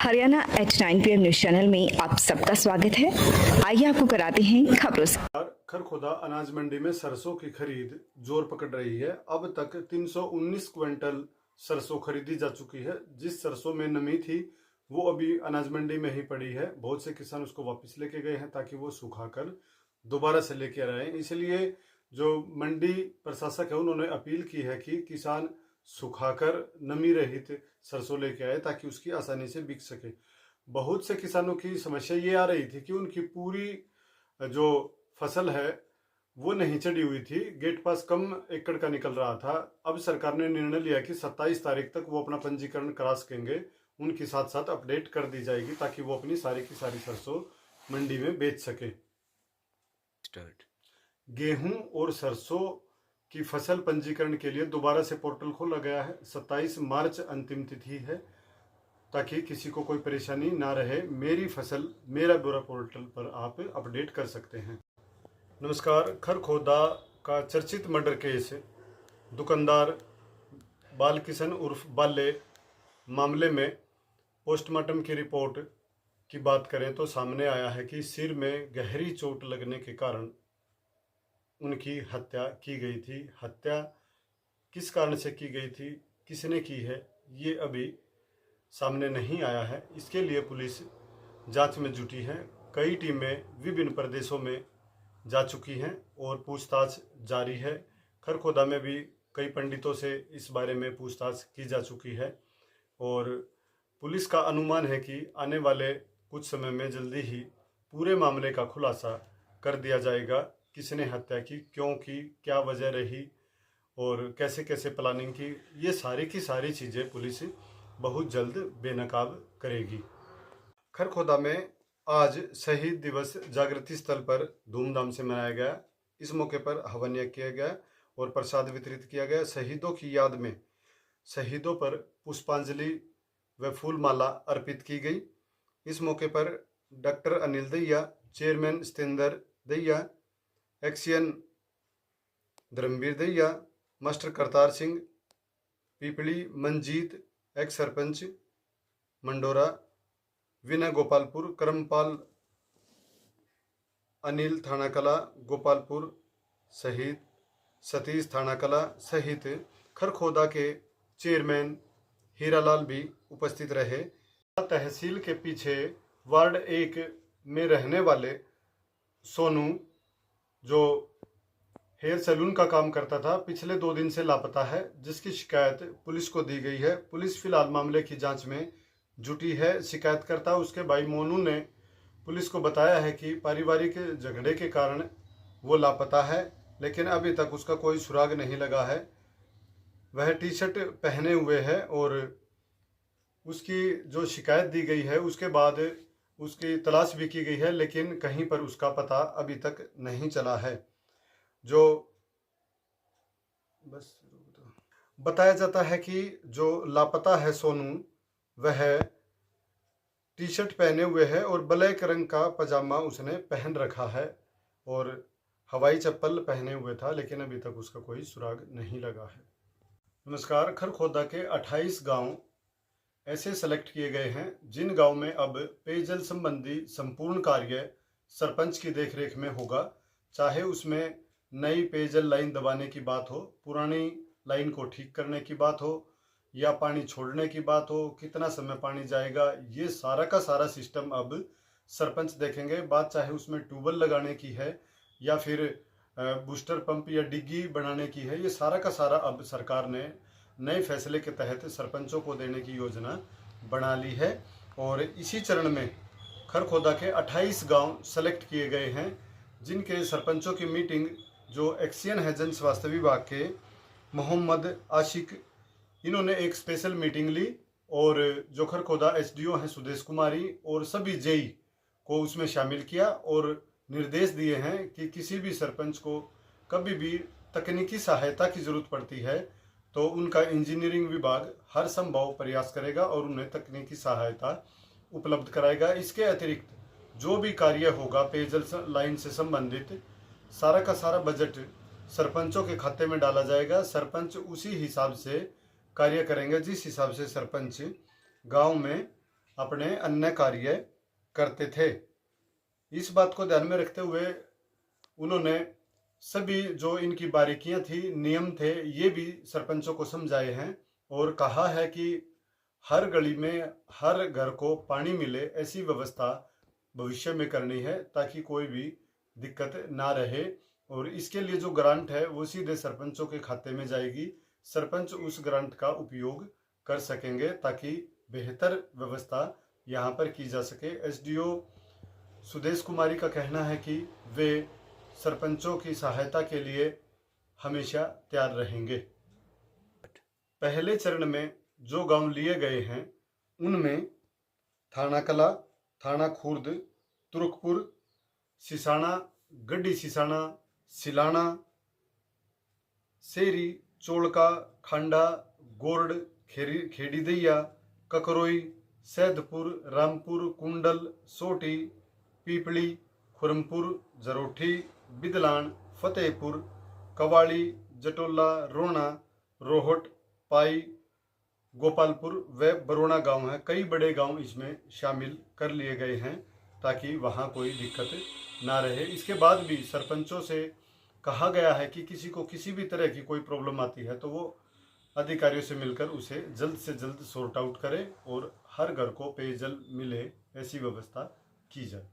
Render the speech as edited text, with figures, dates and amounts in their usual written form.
Haryana H9 PM news channel में आप सबका स्वागत है। आइए आपको कराते हैं खबरों से। खरखोदा अनाज मंडी में सरसों की खरीद जोर पकड़ रही है। अब तक 319 क्विंटल सरसों खरीदी जा चुकी है। जिस सरसों में नमी थी वो अभी अनाज मंडी में ही पड़ी है। बहुत से किसान उसको वापस लेके गए हैं ताकि वो सुखाकर दोबारा से लेके आए। इसलिए जो मंडी प्रशासक है उन्होंने अपील की है कि किसान सुखाकर नमी रहित सरसों लेके आए ताकि उसकी आसानी से बिक सके। बहुत से किसानों की समस्या ये आ रही थी कि उनकी पूरी जो फसल है वो नहीं चढ़ी हुई थी, गेट पास कम एकड़ का निकल रहा था। अब सरकार ने निर्णय लिया कि 27 तारीख तक वो अपना पंजीकरण करा सकेंगे। उनके साथ साथ अपडेट कर दी जाएगी ताकि वो अपनी सारी की सारी सरसों मंडी में बेच सके। गेहूं और सरसों की फसल पंजीकरण के लिए दोबारा से पोर्टल खोला गया है। 27 मार्च अंतिम तिथि है ताकि किसी को कोई परेशानी ना रहे। मेरी फसल मेरा ब्यौरा पोर्टल पर आप अपडेट कर सकते हैं। नमस्कार। खरखोदा का चर्चित मर्डर केस दुकानदार बालकिशन उर्फ बाले मामले में पोस्टमार्टम की रिपोर्ट की बात करें तो सामने आया है कि सिर में गहरी चोट लगने के कारण उनकी हत्या की गई थी। हत्या किस कारण से की गई थी, किसने की है, ये अभी सामने नहीं आया है। इसके लिए पुलिस जांच में जुटी है। कई टीमें विभिन्न प्रदेशों में जा चुकी हैं और पूछताछ जारी है। खरखोदा में भी कई पंडितों से इस बारे में पूछताछ की जा चुकी है और पुलिस का अनुमान है कि आने वाले कुछ समय में जल्दी ही पूरे मामले का खुलासा कर दिया जाएगा। किसने हत्या की, क्यों की, क्या वजह रही और कैसे कैसे प्लानिंग की, ये सारी की सारी चीज़ें पुलिस बहुत जल्द बेनकाब करेगी। खरखोदा में आज शहीद दिवस जागृति स्थल पर धूमधाम से मनाया गया। इस मौके पर हवन यज्ञ किया गया और प्रसाद वितरित किया गया। शहीदों की याद में शहीदों पर पुष्पांजलि व फूल माला अर्पित की गई। इस मौके पर doctor Anil Dahiya, chairman Satendra Dahiya, एक्सियन Dharmveer Dahiya, master Kartar Singh, पीपली मंजीत, एक्स सरपंच मंडोरा, विनय गोपालपुर, करमपाल अनिल थाना कला गोपालपुर सहित सतीश थाना कला सहित खरखोदा के चेयरमैन हीरालाल भी उपस्थित रहे। तहसील के पीछे वार्ड 1 में रहने वाले सोनू जो हेयर सैलून का काम करता था, पिछले 2 दिन से लापता है, जिसकी शिकायत पुलिस को दी गई है। पुलिस फिलहाल मामले की जांच में जुटी है। शिकायतकर्ता उसके भाई मोनू ने पुलिस को बताया है कि पारिवारिक झगड़े के कारण वो लापता है, लेकिन अभी तक उसका कोई सुराग नहीं लगा है। वह टी शर्ट पहने हुए है और उसकी जो शिकायत दी गई है उसके बाद उसकी तलाश भी की गई है, लेकिन कहीं पर उसका पता अभी तक नहीं चला है। जो बस बताया जाता है कि जो लापता है सोनू, वह टी शर्ट पहने हुए है और ब्लैक रंग का पजामा उसने पहन रखा है और हवाई चप्पल पहने हुए था, लेकिन अभी तक उसका कोई सुराग नहीं लगा है। नमस्कार। खरखोदा के 28 गांव ऐसे सेलेक्ट किए गए हैं जिन गांव में अब पेयजल संबंधी संपूर्ण कार्य सरपंच की देखरेख में होगा। चाहे उसमें नई पेयजल लाइन दबाने की बात हो, पुरानी लाइन को ठीक करने की बात हो या पानी छोड़ने की बात हो, कितना समय पानी जाएगा, ये सारा का सारा सिस्टम अब सरपंच देखेंगे। बात चाहे उसमें ट्यूबवेल लगाने की है या फिर बूस्टर पंप या डिग्गी बनाने की है, ये सारा का सारा अब सरकार ने नए फैसले के तहत सरपंचों को देने की योजना बना ली है। और इसी चरण में खरखोदा के 28 गांव सेलेक्ट किए गए हैं जिनके सरपंचों की मीटिंग जो एक्सियन है जन स्वास्थ्य विभाग के मोहम्मद आशिक, इन्होंने एक स्पेशल मीटिंग ली और जो खरखोदा एसडीओ हैं सुदेश कुमारी और सभी जेई को उसमें शामिल किया और निर्देश दिए हैं कि किसी भी सरपंच को कभी भी तकनीकी सहायता की जरूरत पड़ती है तो उनका इंजीनियरिंग विभाग हर संभव प्रयास करेगा और उन्हें तकनीकी सहायता उपलब्ध कराएगा। इसके अतिरिक्त जो भी कार्य होगा पेयजल लाइन से संबंधित, सारा का सारा बजट सरपंचों के खाते में डाला जाएगा। सरपंच उसी हिसाब से कार्य करेंगे जिस हिसाब से सरपंच गांव में अपने अन्य कार्य करते थे। इस बात को ध्यान में रखते हुए उन्होंने सभी जो इनकी बारीकियां थी, नियम थे, ये भी सरपंचों को समझाए हैं और कहा है कि हर गली में हर घर को पानी मिले ऐसी व्यवस्था भविष्य में करनी है ताकि कोई भी दिक्कत ना रहे। और इसके लिए जो ग्रांट है वो सीधे सरपंचों के खाते में जाएगी। सरपंच उस ग्रांट का उपयोग कर सकेंगे ताकि बेहतर व्यवस्था यहाँ पर की जा सके। एसडीओ सुदेश कुमारी का कहना है कि वे सरपंचों की सहायता के लिए हमेशा तैयार रहेंगे। पहले चरण में जो गांव लिए गए हैं उनमें थाना कला, थाना खुर्द, तुर्कपुर, सिसाना, गड्डी सिसाना, सिलाना, सेरी, चोड़का, खांडा, गोरड, खेड़ी दैया, ककरोई, सैदपुर, रामपुर, कुंडल, सोटी, पीपली, खुरमपुर, जरोठी, बिदलान, फतेहपुर, कवाड़ी, जटोला, रोना, रोहट, पाई, गोपालपुर व बरोना गांव है। कई बड़े गांव इसमें शामिल कर लिए गए हैं ताकि वहां कोई दिक्कत ना रहे। इसके बाद भी सरपंचों से कहा गया है कि किसी को किसी भी तरह की कोई प्रॉब्लम आती है तो वो अधिकारियों से मिलकर उसे जल्द से जल्द सॉर्ट आउट करें और हर घर को पेयजल मिले ऐसी व्यवस्था की जाए।